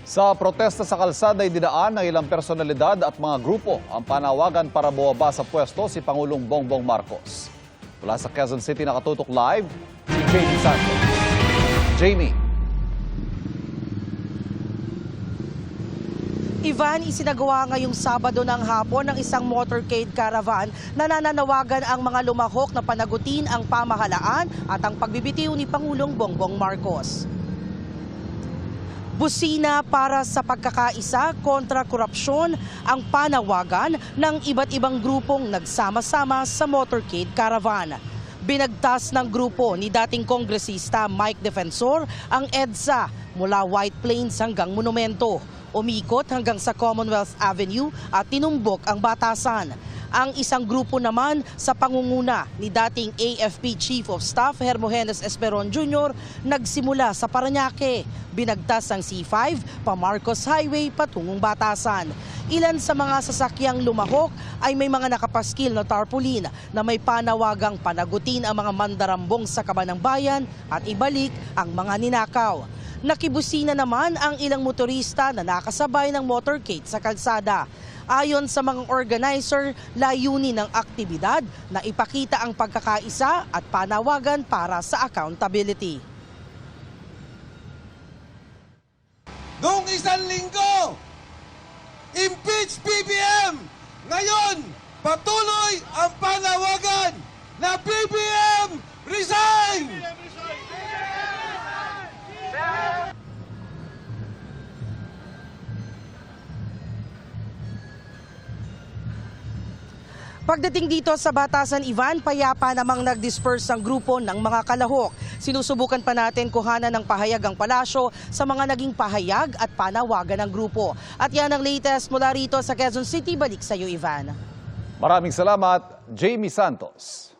Sa protesta sa kalsada ay dinaan ng ilang personalidad at mga grupo ang panawagan para bumaba sa pwesto si Pangulong Bongbong Marcos. Mula sa Quezon City nakatutok live, si Jamie Santos. Jamie. Ivan, isinagawa ngayong Sabado ng hapon ng isang motorcade caravan na nananawagan ang mga lumahok na panagutin ang pamahalaan at ang pagbibitiw ni Pangulong Bongbong Marcos. Busina para sa pagkakaisa kontra korupsyon ang panawagan ng iba't ibang grupong nagsama-sama sa motorcade caravan. Binagtas ng grupo ni dating kongresista Mike Defensor ang EDSA mula White Plains hanggang Monumento. Umikot hanggang sa Commonwealth Avenue at tinumbok ang batasan. Ang isang grupo naman sa pangunguna ni dating AFP Chief of Staff Hermogenes Esperon Jr. nagsimula sa Parañaque. Binagtas ang C5 pa Marcos Highway patungong batasan. Ilan sa mga sasakyang lumahok ay may mga nakapaskil na tarpaulin na may panawagang panagutin ang mga mandarambong sa Kabanang Bayan at ibalik ang mga ninakaw. Nakibusina naman ang ilang motorista na nakasabay ng motorcade sa kalsada. Ayon sa mga organizer, layunin ng aktibidad na ipakita ang pagkakaisa at panawagan para sa accountability. Noong isang linggo, impeach BBM! Ngayon, patuloy ang panawagan na BBM resign! Pagdating dito sa batasan, Ivan, payapa namang nag-disperse ang grupo ng mga kalahok. Sinusubukan pa natin kuhanan ng pahayag ang palasyo sa mga naging pahayag at panawagan ng grupo. At yan ang latest mula rito sa Quezon City. Balik sa iyo, Ivan. Maraming salamat, Jamie Santos.